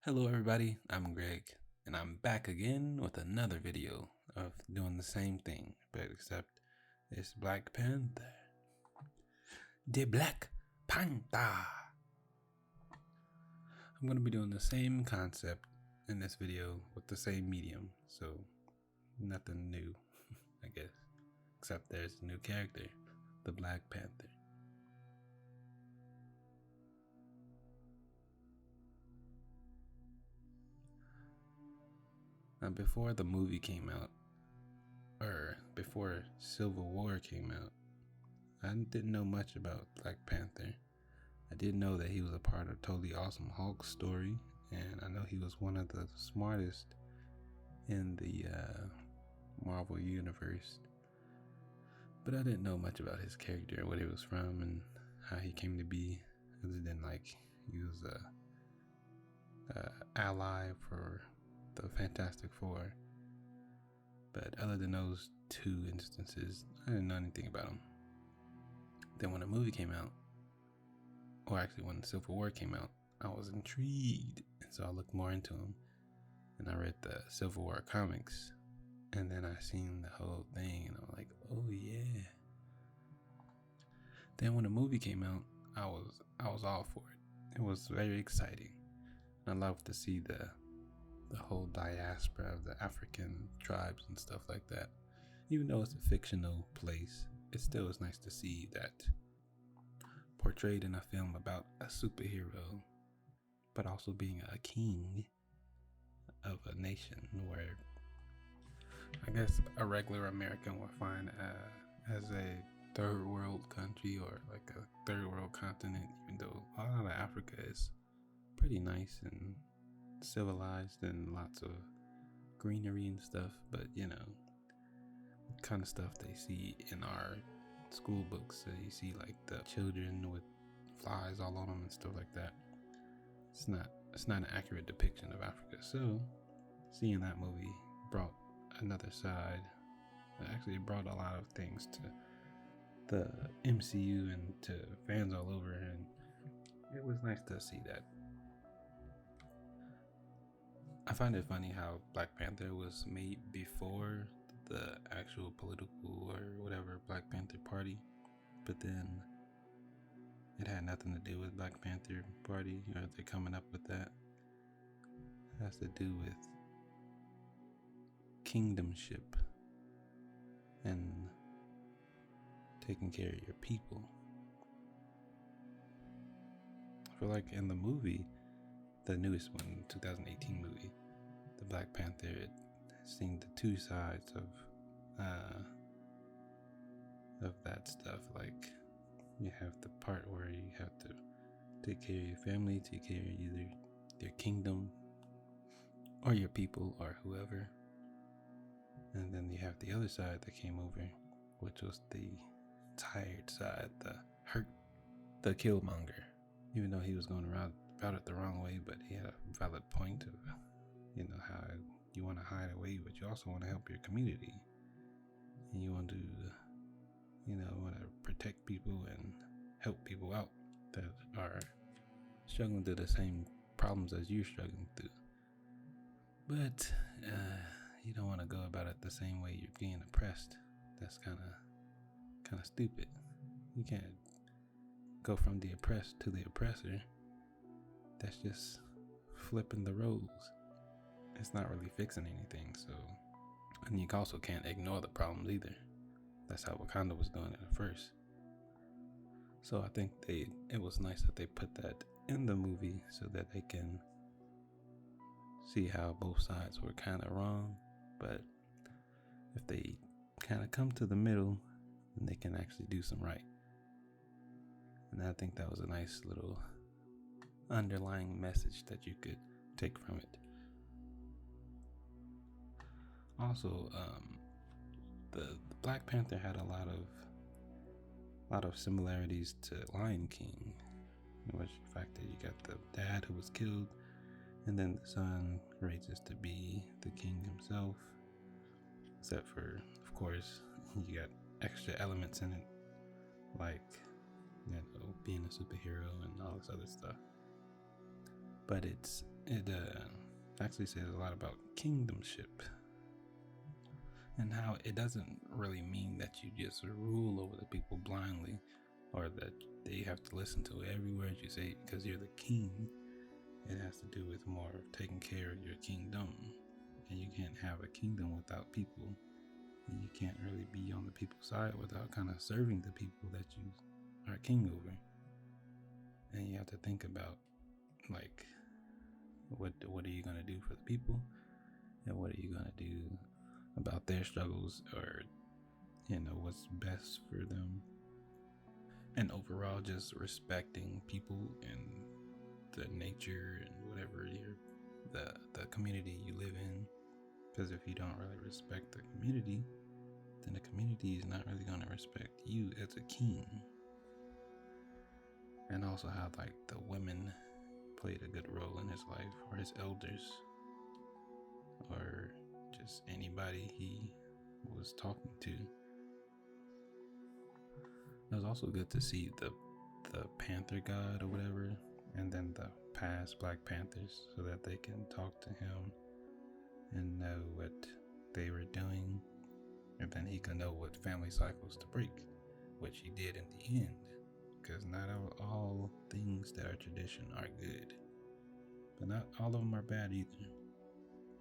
Hello everybody, I'm Greg, and I'm back again with another video of doing the same thing, but except it's Black Panther. The Black Panther! I'm going to be doing the same concept in this video with the same medium, so nothing new, I guess, except there's a new character, the Black Panther. Now, before the movie came out, or before Civil War came out, I didn't know much about Black Panther. I did know that he was a part of Totally Awesome Hulk's story, and I know he was one of the smartest in the Marvel Universe. But I didn't know much about his character and what he was from and how he came to be, other than he was a ally for the Fantastic Four. But other than those two instances, I didn't know anything about him. Then when the movie came out, or actually when Civil War came out, I was intrigued, and so I looked more into him, and I read the Civil War comics, and then I seen the whole thing, and I'm like, oh yeah. Then when the movie came out, I was all for it. It was very exciting. I loved to see the whole diaspora of the African tribes and stuff like that. Even though it's a fictional place, it still is nice to see that portrayed in a film about a superhero, but also being a king of a nation where I guess a regular American would find as a third world country or like a third world continent, even though a lot of Africa is pretty nice and civilized and lots of greenery and stuff, but kind of stuff they see in our school books. So you see like the children with flies all on them and stuff like that. It's not an accurate depiction of Africa. So seeing that movie brought another side. Actually, it brought a lot of things to the MCU and to fans all over, and it was nice to see that. I find it funny how Black Panther was made before the actual political or whatever Black Panther party, but then it had nothing to do with Black Panther party, or they're coming up with that. It has to do with kingdomship and taking care of your people. I feel like in the movie, the newest one, 2018 movie, the Black Panther, it seen the two sides of that stuff. Like, you have the part where you have to take care of your family, take care of either your kingdom or your people or whoever. And then you have the other side that came over, which was the tired side, the hurt, the killmonger. Even though he was going around about it the wrong way, but he had a valid point of, how you want to hide away, but you also want to help your community. And you want to, want to protect people and help people out that are struggling through the same problems as you're struggling through. But you don't want to go about it the same way you're being oppressed. That's kind of stupid. You can't go from the oppressed to the oppressor. That's just flipping the roles. It's not really fixing anything. So, and you also can't ignore the problems either. That's how Wakanda was doing it at first. So I think it was nice that they put that in the movie so that they can see how both sides were kind of wrong, but if they kind of come to the middle, then they can actually do some right. And I think that was a nice little underlying message that you could take from it. Also, the Black Panther had a lot of similarities to Lion King, which the fact that you got the dad who was killed, and then the son raises to be the king himself. Except for, of course, you got extra elements in it, like being a superhero and all this other stuff. But it's it actually says a lot about kingdomship and how it doesn't really mean that you just rule over the people blindly or that they have to listen to every word you say because you're the king. It has to do with more of taking care of your kingdom. And you can't have a kingdom without people. And you can't really be on the people's side without kind of serving the people that you are king over. And you have to think about, like, what are you going to do for the people? And what are you going to do about their struggles, or what's best for them? And overall, just respecting people and the nature and whatever the community you live in. Because if you don't really respect the community, then the community is not really going to respect you as a king. And also how like the women played a good role in his life, or his elders, or just anybody he was talking to. It was also good to see the Panther God or whatever, and then the past Black Panthers, so that they can talk to him and know what they were doing, and then he can know what family cycles to break, which he did in the end. Because not all things that are tradition are good, but not all of them are bad either.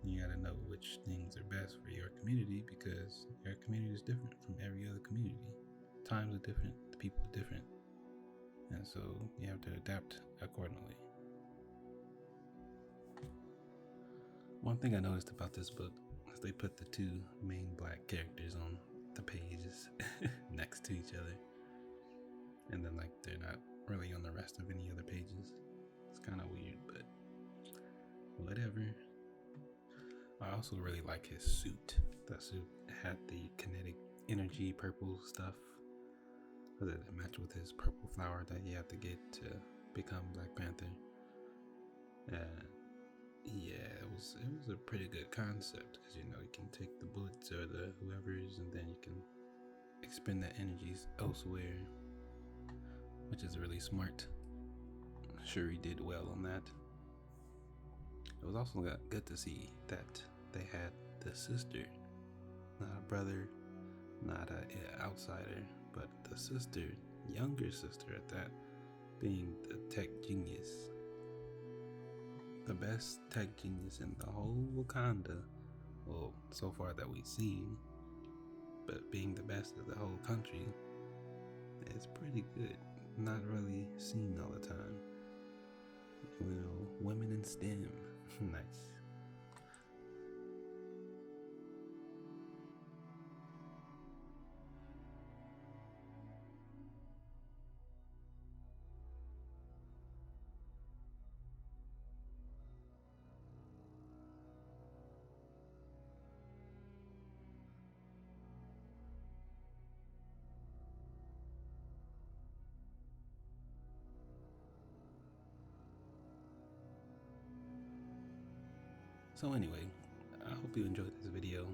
You gotta know which things are best for your community, because your community is different from every other community. Times are different, the people are different, and so you have to adapt accordingly. One thing I noticed about this book is they put the two main black characters on the pages next to each other, and then like they're not really on the rest of any other pages. It's kind of weird, but whatever. I also really like his suit. That suit had the kinetic energy purple stuff that matched with his purple flower that he had to get to become Black Panther. Yeah, it was a pretty good concept, because you can take the bullets or the whoever's, and then you can expend that energies elsewhere, which is really smart. Sure, he did well on that. It was also good to see that they had the sister, not a brother, not an outsider, but the sister, younger sister at that, being the tech genius. The best tech genius in the whole Wakanda, well, so far that we've seen, but being the best of the whole country is pretty good. Not really seen all the time. Women in STEM. Nice. So anyway, I hope you enjoyed this video.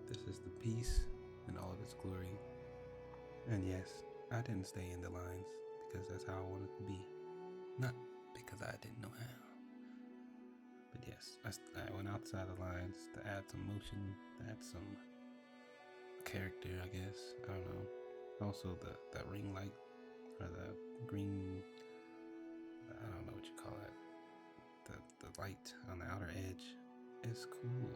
This is the piece in all of its glory. And yes, I didn't stay in the lines because that's how I wanted to be. Not because I didn't know how. But yes, I went outside the lines to add some motion, to add some character, I guess. I don't know. Also, the ring light, or the green, I don't know what you call it. The light on the outer edge is cool.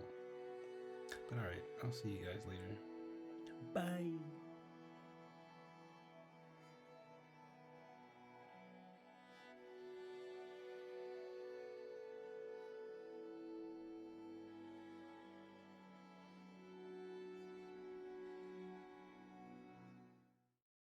But alright, I'll see you guys later. Bye!